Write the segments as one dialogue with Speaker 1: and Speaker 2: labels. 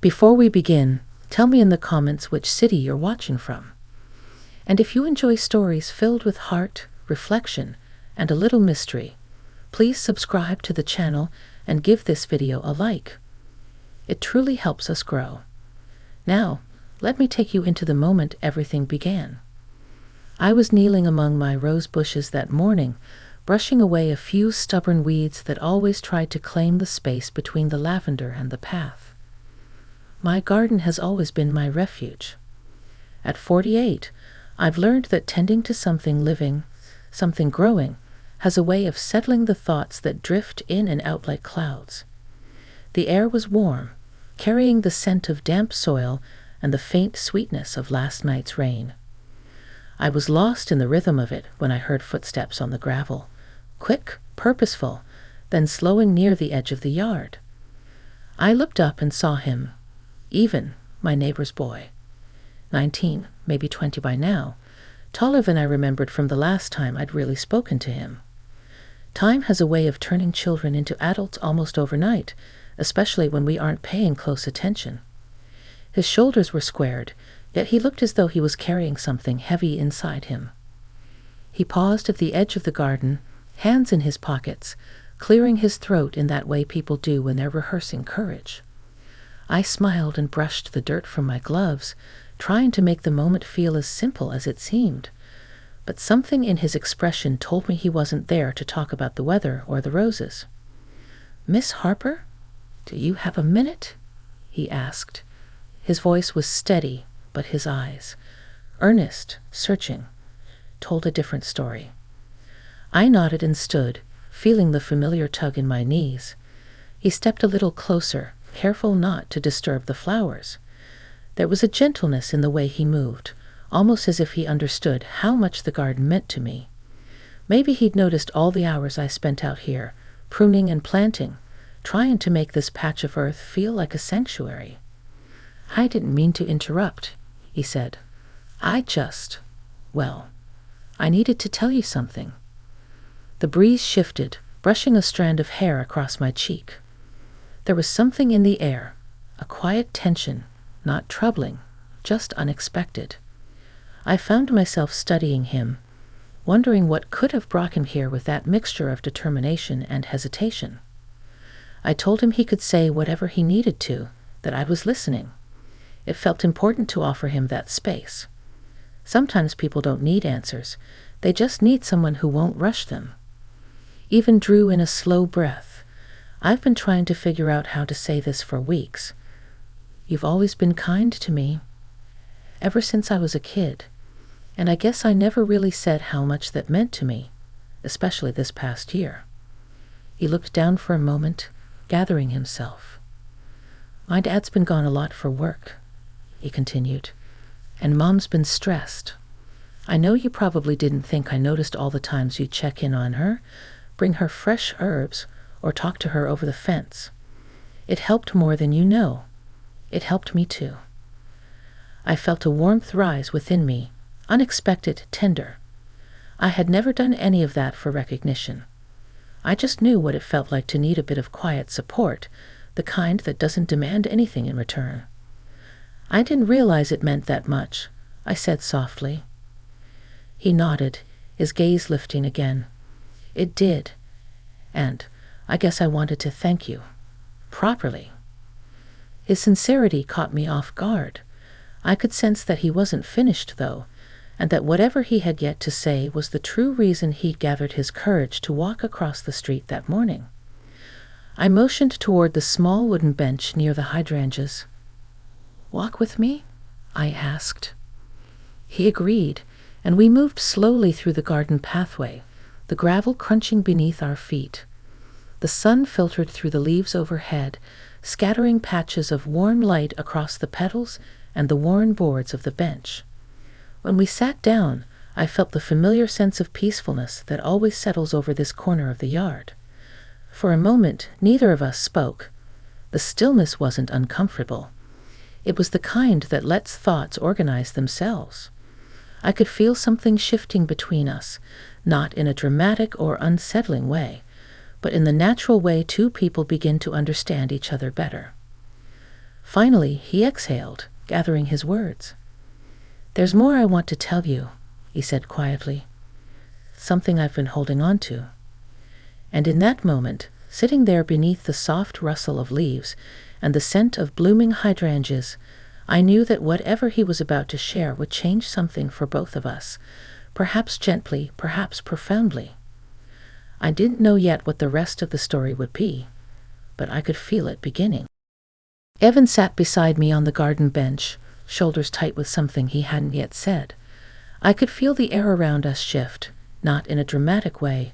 Speaker 1: Before we begin, tell me in the comments which city you're watching from. And if you enjoy stories filled with heart, reflection, and a little mystery, please subscribe to the channel and give this video a like. It truly helps us grow. Now, let me take you into the moment everything began. I was kneeling among my rose bushes that morning, brushing away a few stubborn weeds that always tried to claim the space between the lavender and the path. My garden has always been my refuge. At 48, I've learned that tending to something living, something growing, has a way of settling the thoughts that drift in and out like clouds. The air was warm, carrying the scent of damp soil and the faint sweetness of last night's rain. I was lost in the rhythm of it when I heard footsteps on the gravel, quick, purposeful, then slowing near the edge of the yard. I looked up and saw him, Even, my neighbor's boy. 19, maybe 20 by now, taller than I remembered from the last time I'd really spoken to him. Time has a way of turning children into adults almost overnight, especially when we aren't paying close attention. His shoulders were squared, yet he looked as though he was carrying something heavy inside him. He paused at the edge of the garden, hands in his pockets, clearing his throat in that way people do when they're rehearsing courage. I smiled and brushed the dirt from my gloves, trying to make the moment feel as simple as it seemed. But something in his expression told me he wasn't there to talk about the weather or the roses. "Miss Harper, do you have a minute?" he asked. His voice was steady, but his eyes, earnest, searching, told a different story. I nodded and stood, feeling the familiar tug in my knees. He stepped a little closer, careful not to disturb the flowers. There was a gentleness in the way he moved, almost as if he understood how much the garden meant to me. Maybe he'd noticed all the hours I spent out here, pruning and planting, trying to make this patch of earth feel like a sanctuary. "I didn't mean to interrupt," he said. I needed to tell you something." The breeze shifted, brushing a strand of hair across my cheek. There was something in the air, a quiet tension, not troubling, just unexpected. I found myself studying him, wondering what could have brought him here with that mixture of determination and hesitation. I told him he could say whatever he needed to, that I was listening. It felt important to offer him that space. Sometimes people don't need answers, they just need someone who won't rush them. Even drew in a slow breath. I've been trying to figure out how to say this for weeks. "You've always been kind to me, ever since I was a kid, and I guess I never really said how much that meant to me, especially this past year." He looked down for a moment, gathering himself. "My dad's been gone a lot for work," he continued, "and Mom's been stressed. I know you probably didn't think I noticed all the times you check in on her, bring her fresh herbs, or talk to her over the fence. It helped more than you know. It helped me too." I felt a warmth rise within me, unexpected, tender. I had never done any of that for recognition. I just knew what it felt like to need a bit of quiet support, the kind that doesn't demand anything in return. "I didn't realize it meant that much," I said softly. He nodded, his gaze lifting again. "It did. And I guess I wanted to thank you. Properly." His sincerity caught me off guard. I could sense that he wasn't finished, though, and that whatever he had yet to say was the true reason he'd gathered his courage to walk across the street that morning. I motioned toward the small wooden bench near the hydrangeas. "Walk with me?" I asked. He agreed, and we moved slowly through the garden pathway, the gravel crunching beneath our feet. The sun filtered through the leaves overhead, scattering patches of warm light across the petals and the worn boards of the bench. When we sat down, I felt the familiar sense of peacefulness that always settles over this corner of the yard. For a moment, neither of us spoke. The stillness wasn't uncomfortable. It was the kind that lets thoughts organize themselves. I could feel something shifting between us, not in a dramatic or unsettling way, but in the natural way two people begin to understand each other better. Finally, he exhaled, gathering his words. "There's more I want to tell you," he said quietly. "Something I've been holding on to." And in that moment, sitting there beneath the soft rustle of leaves and the scent of blooming hydrangeas, I knew that whatever he was about to share would change something for both of us, perhaps gently, perhaps profoundly. I didn't know yet what the rest of the story would be, but I could feel it beginning. Evan sat beside me on the garden bench, shoulders tight with something he hadn't yet said. I could feel the air around us shift, not in a dramatic way,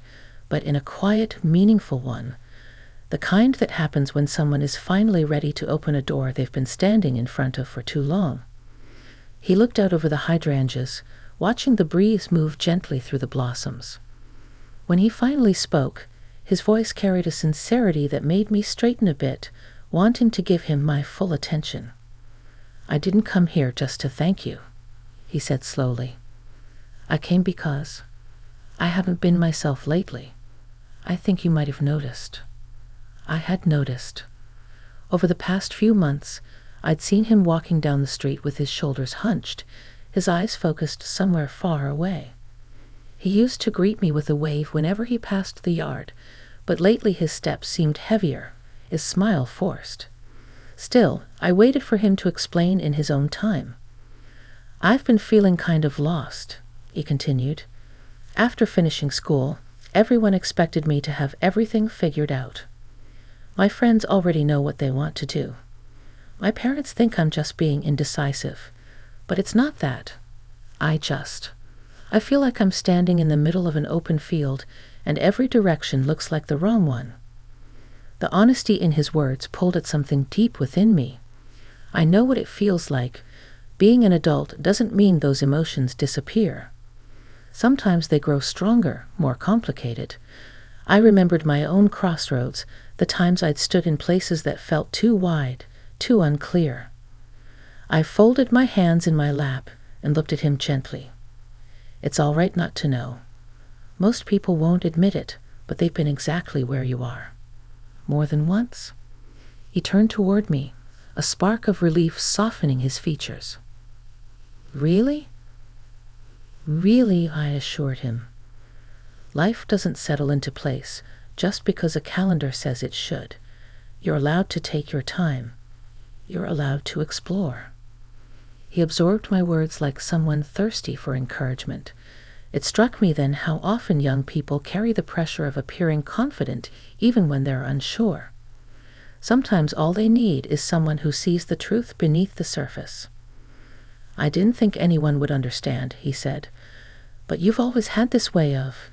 Speaker 1: but in a quiet, meaningful one, the kind that happens when someone is finally ready to open a door they've been standing in front of for too long. He looked out over the hydrangeas, watching the breeze move gently through the blossoms. When he finally spoke, his voice carried a sincerity that made me straighten a bit, wanting to give him my full attention. "I didn't come here just to thank you," he said slowly. "I came because I haven't been myself lately. I think you might have noticed." I had noticed. Over the past few months, I'd seen him walking down the street with his shoulders hunched, his eyes focused somewhere far away. He used to greet me with a wave whenever he passed the yard, but lately his steps seemed heavier, his smile forced. Still, I waited for him to explain in his own time. "I've been feeling kind of lost," he continued. "After finishing school, everyone expected me to have everything figured out. My friends already know what they want to do. My parents think I'm just being indecisive, but it's not that. I feel like I'm standing in the middle of an open field and every direction looks like the wrong one." The honesty in his words pulled at something deep within me. I know what it feels like. Being an adult doesn't mean those emotions disappear. Sometimes they grow stronger, more complicated. I remembered my own crossroads, the times I'd stood in places that felt too wide, too unclear. I folded my hands in my lap and looked at him gently. "It's all right not to know. Most people won't admit it, but they've been exactly where you are. More than once." He turned toward me, a spark of relief softening his features. "Really?" "Really," I assured him. "Life doesn't settle into place just because a calendar says it should. You're allowed to take your time. You're allowed to explore." He absorbed my words like someone thirsty for encouragement. It struck me then how often young people carry the pressure of appearing confident even when they're unsure. Sometimes all they need is someone who sees the truth beneath the surface. "I didn't think anyone would understand," he said, "but you've always had this way of,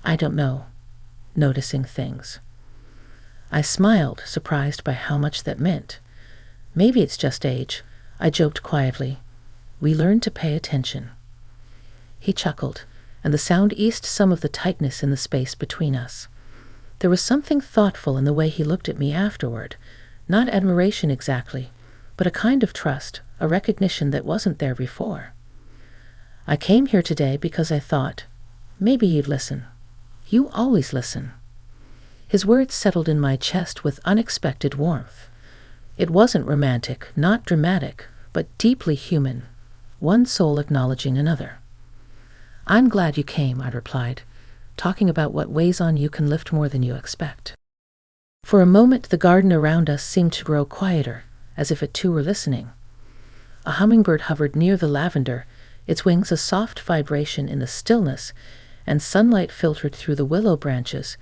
Speaker 1: I don't know, noticing things." I smiled, surprised by how much that meant. "Maybe it's just age," I joked quietly. "We learn to pay attention." He chuckled, and the sound eased some of the tightness in the space between us. There was something thoughtful in the way he looked at me afterward, not admiration exactly, but a kind of trust, a recognition that wasn't there before. "I came here today because I thought, maybe you'd listen. You always listen." His words settled in my chest with unexpected warmth. It wasn't romantic, not dramatic, but deeply human, one soul acknowledging another. "I'm glad you came," I replied. "Talking about what weighs on you can lift more than you expect." For a moment, the garden around us seemed to grow quieter, as if it too were listening. A hummingbird hovered near the lavender, its wings a soft vibration in the stillness, and sunlight filtered through the willow branches,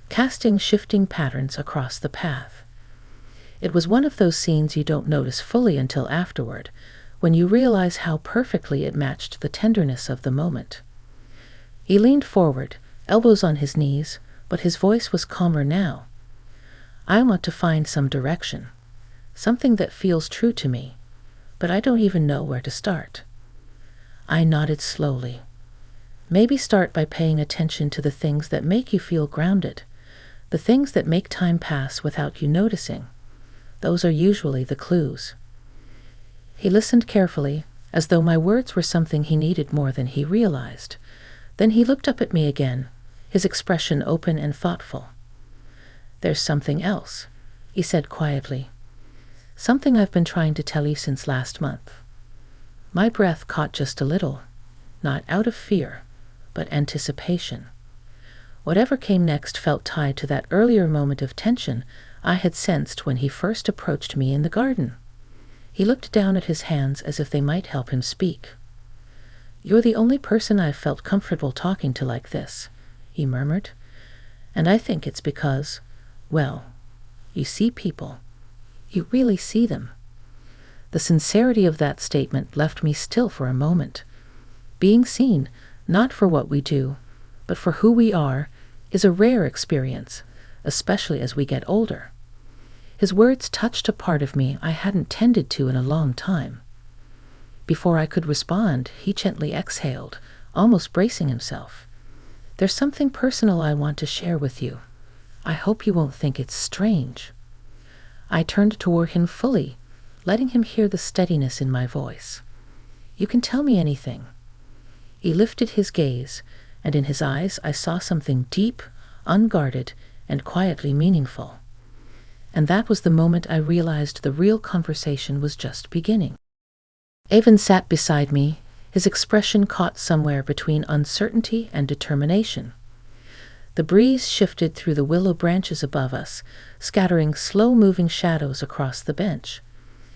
Speaker 1: casting shifting patterns across the path. It was one of those scenes you don't notice fully until afterward, when you realize how perfectly it matched the tenderness of the moment. He leaned forward, elbows on his knees, but his voice was calmer now. "I want to find some direction, something that feels true to me, but I don't even know where to start." I nodded slowly. "Maybe start by paying attention to the things that make you feel grounded, the things that make time pass without you noticing. Those are usually the clues." He listened carefully, as though my words were something he needed more than he realized. Then he looked up at me again, his expression open and thoughtful. "There's something else," he said quietly. Something I've been trying to tell you since last month." My breath caught just a little, not out of fear, but anticipation. Whatever came next felt tied to that earlier moment of tension I had sensed when he first approached me in the garden. He looked down at his hands as if they might help him speak. "You're the only person I've felt comfortable talking to like this," he murmured. "And I think it's because, well, you see people. You really see them." The sincerity of that statement left me still for a moment. Being seen, not for what we do, but for who we are, is a rare experience, especially as we get older. His words touched a part of me I hadn't tended to in a long time. Before I could respond, he gently exhaled, almost bracing himself. "There's something personal I want to share with you. I hope you won't think it's strange." I turned toward him fully, letting him hear the steadiness in my voice. "You can tell me anything." He lifted his gaze, and in his eyes I saw something deep, unguarded, and quietly meaningful. And that was the moment I realized the real conversation was just beginning. Avon sat beside me, his expression caught somewhere between uncertainty and determination. The breeze shifted through the willow branches above us, scattering slow-moving shadows across the bench.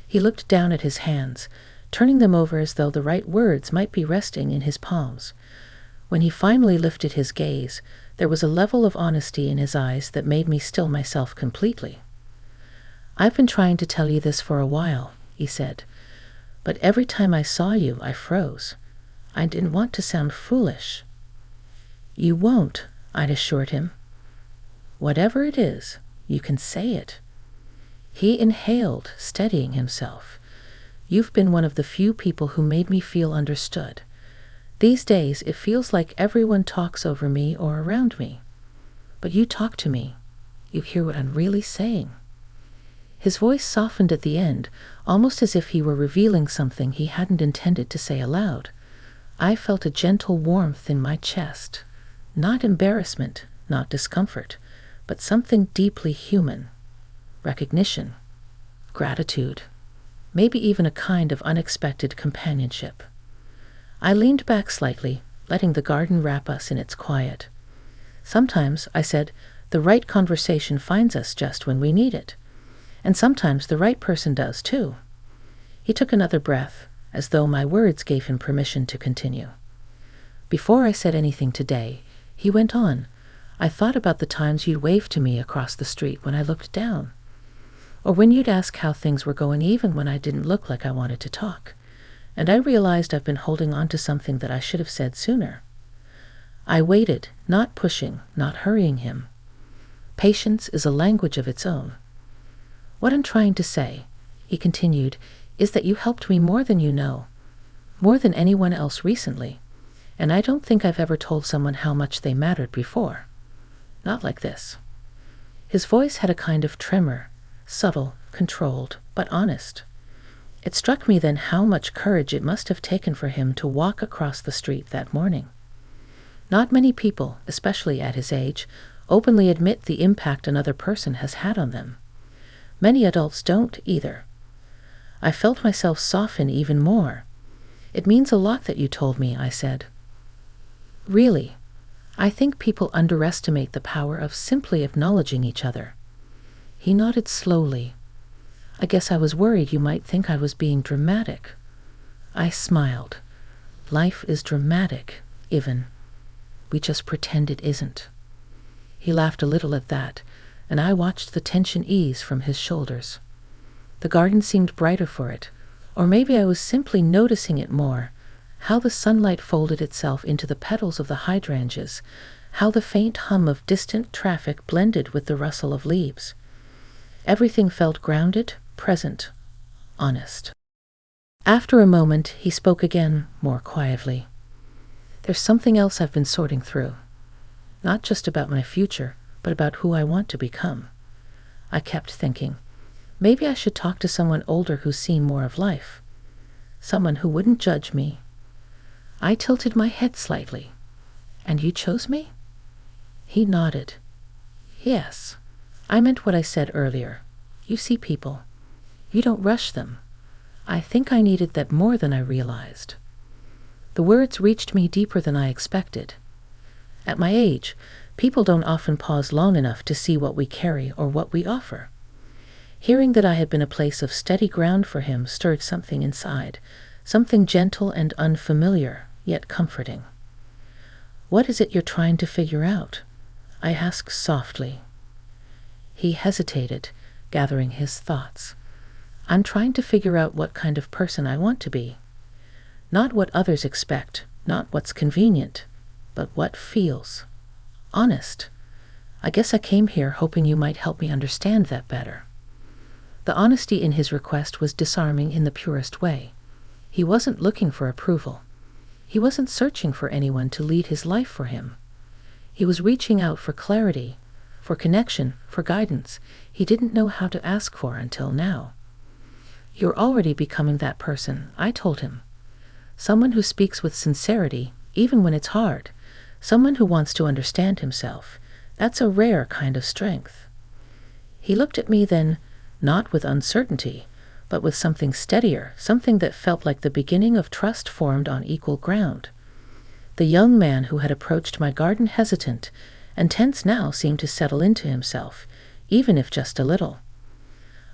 Speaker 1: He looked down at his hands, turning them over as though the right words might be resting in his palms. When he finally lifted his gaze, there was a level of honesty in his eyes that made me still myself completely. "I've been trying to tell you this for a while," he said, "but every time I saw you, I froze. I didn't want to sound foolish." "You won't," I'd assured him. "Whatever it is, you can say it." He inhaled, steadying himself. "You've been one of the few people who made me feel understood. These days, it feels like everyone talks over me or around me. But you talk to me. You hear what I'm really saying." His voice softened at the end, almost as if he were revealing something he hadn't intended to say aloud. I felt a gentle warmth in my chest. Not embarrassment, not discomfort, but something deeply human. Recognition, gratitude, maybe even a kind of unexpected companionship. I leaned back slightly, letting the garden wrap us in its quiet. "Sometimes," I said, "the right conversation finds us just when we need it. And sometimes the right person does, too." He took another breath, as though my words gave him permission to continue. "Before I said anything today," he went on, "I thought about the times you'd wave to me across the street when I looked down. Or when you'd ask how things were going even when I didn't look like I wanted to talk. And I realized I've been holding on to something that I should have said sooner." I waited, not pushing, not hurrying him. Patience is a language of its own. "What I'm trying to say," he continued, "is that you helped me more than you know, more than anyone else recently, and I don't think I've ever told someone how much they mattered before. Not like this." His voice had a kind of tremor, subtle, controlled, but honest. It struck me then how much courage it must have taken for him to walk across the street that morning. Not many people, especially at his age, openly admit the impact another person has had on them. Many adults don't either. I felt myself soften even more. "It means a lot that you told me," I said. "Really, I think people underestimate the power of simply acknowledging each other." He nodded slowly. "I guess I was worried you might think I was being dramatic." I smiled. "Life is dramatic, Ivan. We just pretend it isn't." He laughed a little at that, and I watched the tension ease from his shoulders. The garden seemed brighter for it, or maybe I was simply noticing it more, how the sunlight folded itself into the petals of the hydrangeas, how the faint hum of distant traffic blended with the rustle of leaves. Everything felt grounded, present, honest. After a moment, he spoke again, more quietly. "There's something else I've been sorting through. Not just about my future, but about who I want to become." I kept thinking, maybe I should talk to someone older who's seen more of life. Someone who wouldn't judge me. I tilted my head slightly. "And you chose me?" He nodded. "Yes. I meant what I said earlier. You see people. You don't rush them. I think I needed that more than I realized." The words reached me deeper than I expected. At my age, people don't often pause long enough to see what we carry or what we offer. Hearing that I had been a place of steady ground for him stirred something inside, something gentle and unfamiliar, yet comforting. "What is it you're trying to figure out?" I asked softly. He hesitated, gathering his thoughts. "I'm trying to figure out what kind of person I want to be. Not what others expect, not what's convenient, but what feels honest. I guess I came here hoping you might help me understand that better." The honesty in his request was disarming in the purest way. He wasn't looking for approval. He wasn't searching for anyone to lead his life for him. He was reaching out for clarity, for connection, for guidance he didn't know how to ask for until now. "You're already becoming that person," I told him. "Someone who speaks with sincerity, even when it's hard. Someone who wants to understand himself. That's a rare kind of strength." He looked at me then, not with uncertainty, but with something steadier, something that felt like the beginning of trust formed on equal ground. The young man who had approached my garden hesitant and tense now seemed to settle into himself, even if just a little.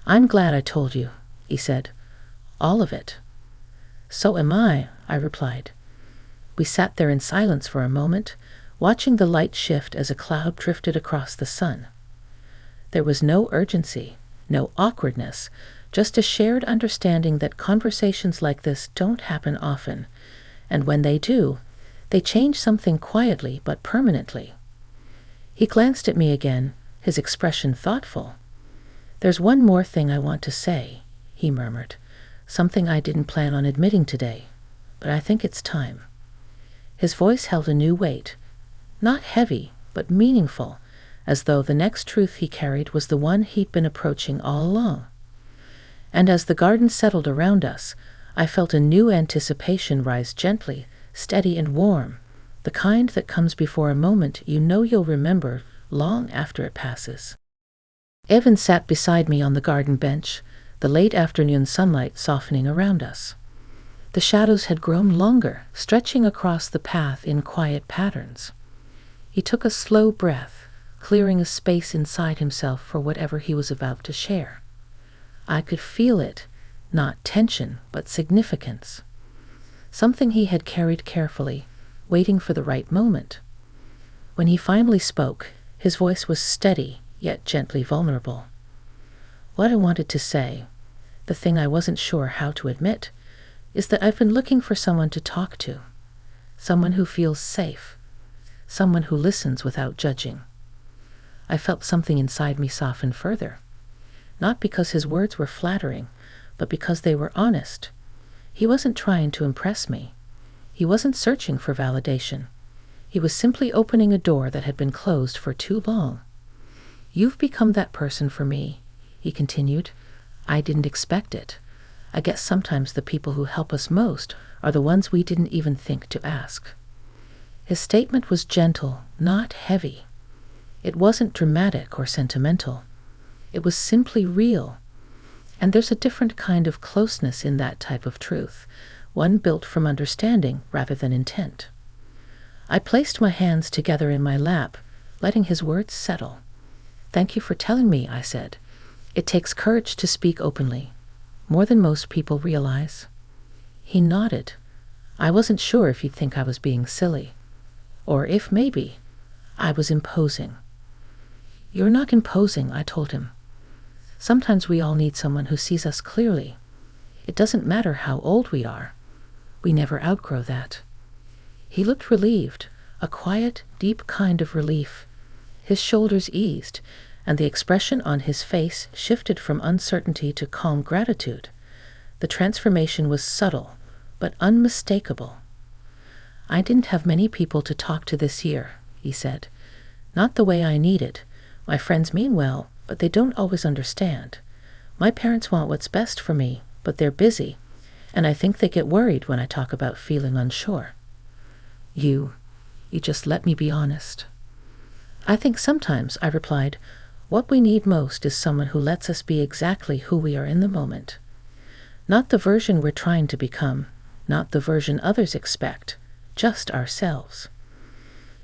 Speaker 1: "I'm glad I told you," he said. "All of it." "So am I," I replied. We sat there in silence for a moment, watching the light shift as a cloud drifted across the sun. There was no urgency, no awkwardness, just a shared understanding that conversations like this don't happen often, and when they do, they change something quietly but permanently. He glanced at me again, his expression thoughtful. "There's one more thing I want to say," he murmured, "something I didn't plan on admitting today, but I think it's time." His voice held a new weight, not heavy, but meaningful, as though the next truth he carried was the one he'd been approaching all along. And as the garden settled around us, I felt a new anticipation rise gently, steady and warm, the kind that comes before a moment you know you'll remember long after it passes. Evan sat beside me on the garden bench, the late afternoon sunlight softening around us. The shadows had grown longer, stretching across the path in quiet patterns. He took a slow breath, clearing a space inside himself for whatever he was about to share. I could feel it, not tension, but significance. Something he had carried carefully, waiting for the right moment. When he finally spoke, his voice was steady, yet gently vulnerable. "What I wanted to say, the thing I wasn't sure how to admit, is that I've been looking for someone to talk to. Someone who feels safe. Someone who listens without judging." I felt something inside me soften further. Not because his words were flattering, but because they were honest. He wasn't trying to impress me. He wasn't searching for validation. He was simply opening a door that had been closed for too long. "You've become that person for me," he continued. "I didn't expect it. I guess sometimes the people who help us most are the ones we didn't even think to ask." His statement was gentle, not heavy. It wasn't dramatic or sentimental. It was simply real. And there's a different kind of closeness in that type of truth, one built from understanding rather than intent. I placed my hands together in my lap, letting his words settle. "Thank you for telling me," I said. "It takes courage to speak openly, more than most people realize." He nodded. I wasn't sure if he'd think I was being silly, or if maybe I was imposing. "You're not imposing," I told him. "Sometimes we all need someone who sees us clearly. It doesn't matter how old we are. We never outgrow that." He looked relieved, a quiet, deep kind of relief. His shoulders eased, and the expression on his face shifted from uncertainty to calm gratitude. The transformation was subtle, but unmistakable. "I didn't have many people to talk to this year," he said. "Not the way I needed. My friends mean well, but they don't always understand. My parents want what's best for me, but they're busy, and I think they get worried when I talk about feeling unsure. You just let me be honest." "I think sometimes," I replied, What we need most is someone who lets us be exactly who we are in the moment. Not the version we're trying to become, not the version others expect, just ourselves.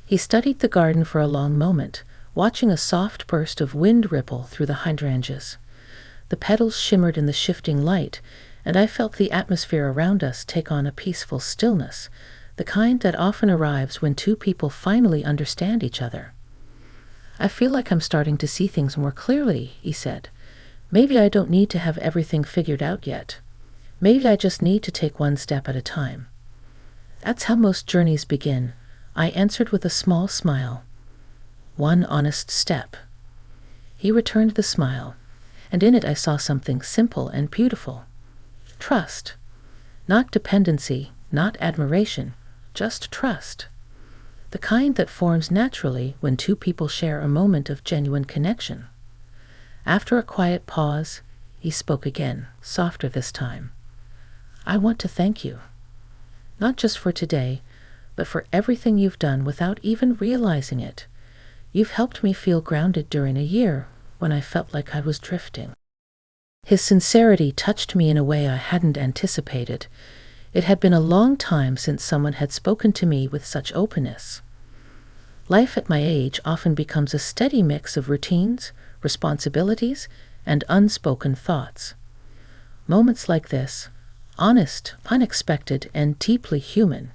Speaker 1: He studied the garden for a long moment, watching a soft burst of wind ripple through the hydrangeas. The petals shimmered in the shifting light, and I felt the atmosphere around us take on a peaceful stillness, the kind that often arrives when two people finally understand each other. "I feel like I'm starting to see things more clearly," he said. "Maybe I don't need to have everything figured out yet. Maybe I just need to take one step at a time." "That's how most journeys begin," I answered with a small smile. "One honest step." He returned the smile, and in it I saw something simple and beautiful. Trust. Not dependency, not admiration, just trust. The kind that forms naturally when two people share a moment of genuine connection. After a quiet pause, he spoke again, softer this time. "I want to thank you. Not just for today, but for everything you've done without even realizing it. You've helped me feel grounded during a year when I felt like I was drifting." His sincerity touched me in a way I hadn't anticipated. It had been a long time since someone had spoken to me with such openness. Life at my age often becomes a steady mix of routines, responsibilities, and unspoken thoughts. Moments like this, honest, unexpected, and deeply human,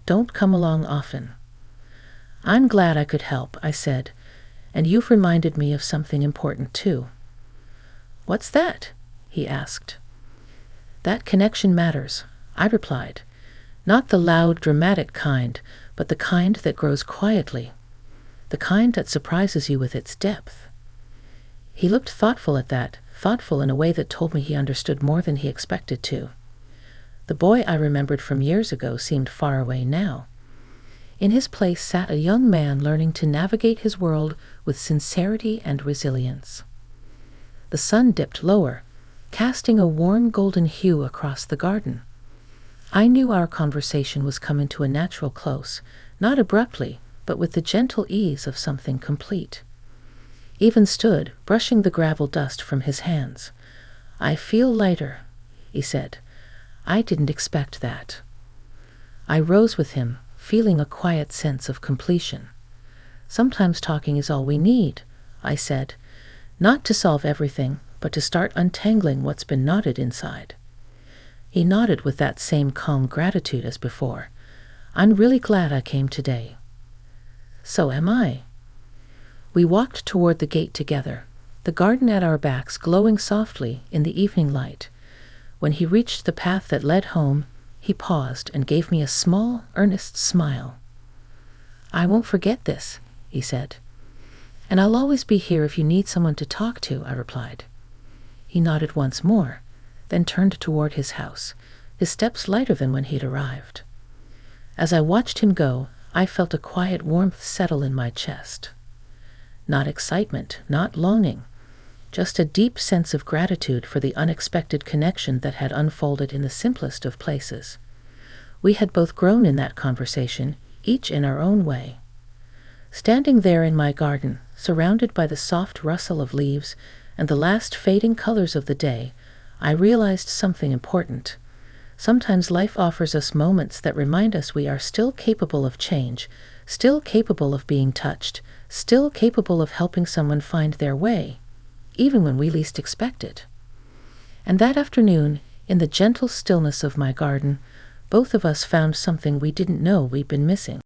Speaker 1: don't come along often. "I'm glad I could help," I said, "and you've reminded me of something important too." "What's that?" he asked. "That connection matters," I replied. "Not the loud, dramatic kind, but the kind that grows quietly. The kind that surprises you with its depth." He looked thoughtful at that, thoughtful in a way that told me he understood more than he expected to. The boy I remembered from years ago seemed far away now. In his place sat a young man learning to navigate his world with sincerity and resilience. The sun dipped lower, casting a warm golden hue across the garden. I knew our conversation was coming to a natural close, not abruptly, but with the gentle ease of something complete. Even stood, brushing the gravel dust from his hands. "I feel lighter," he said. "I didn't expect that." I rose with him, feeling a quiet sense of completion. "Sometimes talking is all we need," I said. "Not to solve everything, but to start untangling what's been knotted inside." He nodded with that same calm gratitude as before. "I'm really glad I came today." "So am I." We walked toward the gate together, the garden at our backs glowing softly in the evening light. When he reached the path that led home, he paused and gave me a small, earnest smile. "I won't forget this," he said. "And I'll always be here if you need someone to talk to," I replied. He nodded once more, then turned toward his house, his steps lighter than when he'd arrived. As I watched him go, I felt a quiet warmth settle in my chest. Not excitement, not longing, just a deep sense of gratitude for the unexpected connection that had unfolded in the simplest of places. We had both grown in that conversation, each in our own way. Standing there in my garden, surrounded by the soft rustle of leaves and the last fading colors of the day, I realized something important. Sometimes life offers us moments that remind us we are still capable of change, still capable of being touched, still capable of helping someone find their way, even when we least expect it. And that afternoon, in the gentle stillness of my garden, both of us found something we didn't know we'd been missing.